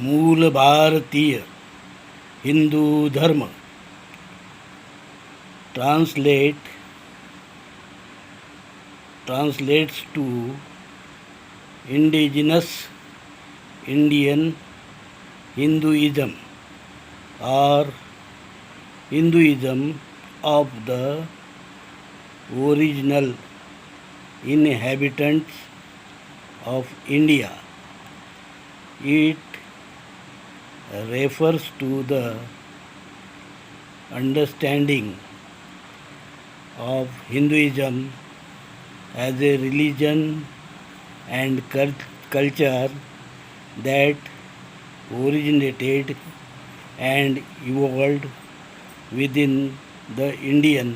मूल भारतीय हिंदू धर्म translates to indigenous Indian Hinduism or Hinduism of the original inhabitants of India. It refers to the understanding of Hinduism as a religion and culture that originated and evolved within the Indian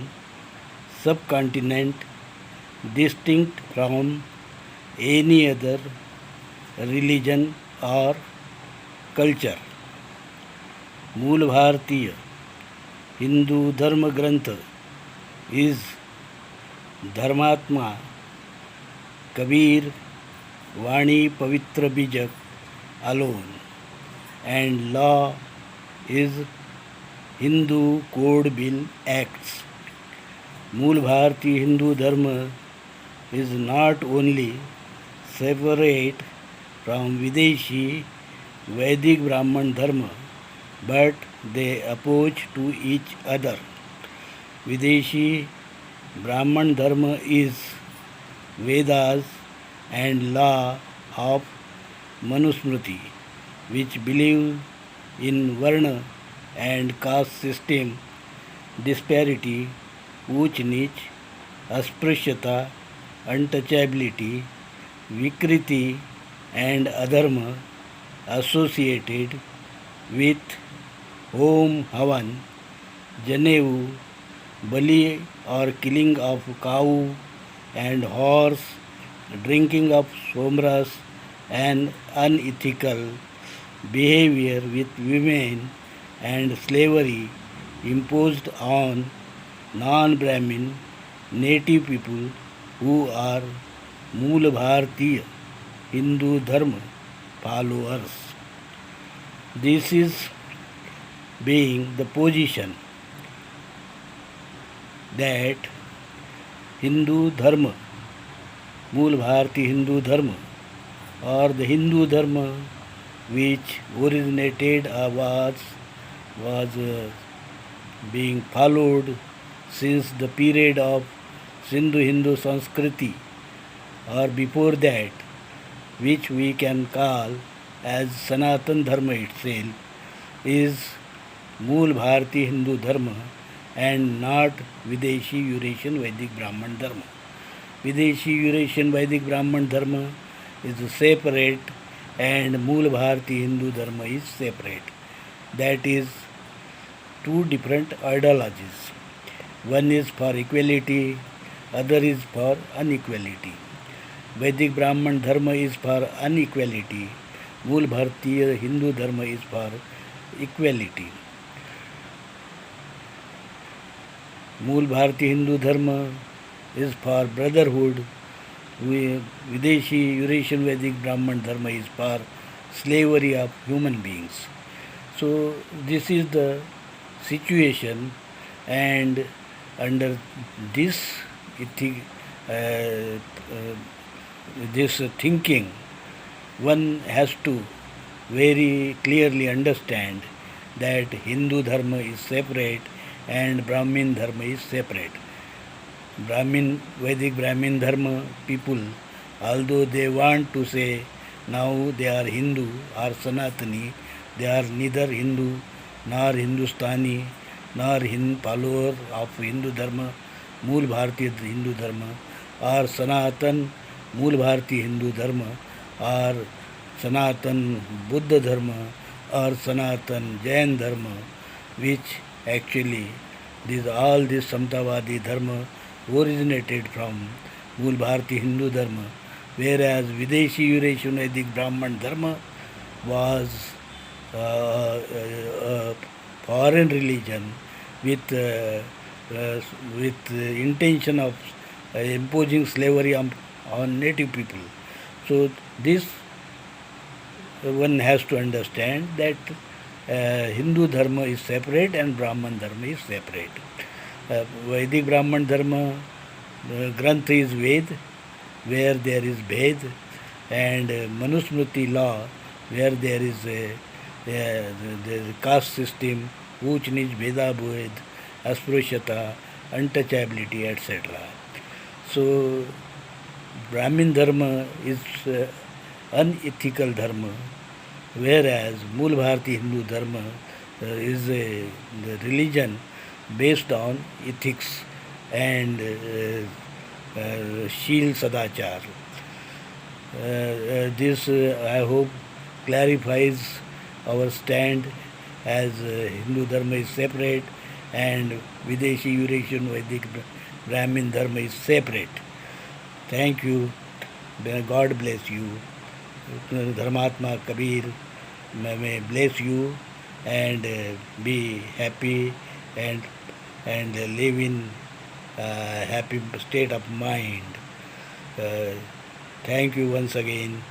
subcontinent, distinct from any other religion or culture. मूल भारतीय हिंदू धर्म ग्रंथ is धर्मात्मा कबीर वाणी पवित्र बीजक alone, and law is Hindu Code Bill Acts. मूल भारतीय हिंदू धर्म is not only separate from Videshi Vedic Brahman Dharma, but they oppose to each other. Videshi Brahman Dharma is Vedas and law of Manusmriti, which believe in Varna and caste system, disparity, ऊंच नीच, अस्पृश्यता, untouchability, vikriti, and adharma associated with home havan, janevu, bali or killing of cow and horse, drinking of somras, and unethical behavior with women and slavery imposed on non-Brahmin native people who are Mool Bharatiya Hindu Dharma followers. This is being the position that Hindu Dharma, Mool Bharatiya Hindu Dharma, or the Hindu Dharma which originated was being followed since the period of Sindhu Hindu Sanskriti, or before that, which we can call as Sanatan Dharma itself, is Mool Bharatiya Hindu Dharma and not Videshi Eurasian Vedic Brahman Dharma. Videshi Eurasian Vedic Brahman Dharma is separate and Mool Bharatiya Hindu Dharma is separate. That is two different ideologies. One is for equality, other is for inequality. Vedic Brahman Dharma is for inequality. Mool Bharatiya Hindu Dharma is for equality. Mool Bharatiya Hindu Dharma is for brotherhood. Videshi Eurasian Vedic Brahman Dharma is for slavery of human beings. So this is the situation, and under this this thinking, one has to very clearly understand that Hindu Dharma is separate and Brahmin Dharma is separate. Vedic Brahmin Dharma people, although they want to say now they are Hindu or Sanatani, they are neither Hindu nor Hindustani nor follower of Hindu Dharma, Mool Bharatiya Hindu Dharma, or Sanatan Mool Bharatiya Hindu Dharma, or Sanatan Buddha Dharma, or Sanatan Jain Dharma, which actually all this Samtavadi Dharma originated from Mool Bharatiya Hindu Dharma, whereas Videshi Eurasian Vedic Brahman Dharma was a foreign religion with intention of imposing slavery on native people. So this one has to understand that Hindu Dharma is separate and Brahman Dharma is separate. Vedic Brahman Dharma Granth is Ved, where there is Bhed, and Manusmriti law, where there is the caste system, Uch Nich, Bheda Bhed, Asprushyata, untouchability, etc. So, Brahmin Dharma is unethical Dharma, whereas Mool Bharati Hindu Dharma is the religion based on ethics and Shil Sadachar. This, I hope, clarifies our stand, as Hindu Dharma is separate and Videshi Eurasian Vedic Brahmin Dharma is separate. Thank you. God bless you. Dharmatma Kabir may bless you and be happy and live in happy state of mind. Thank you once again.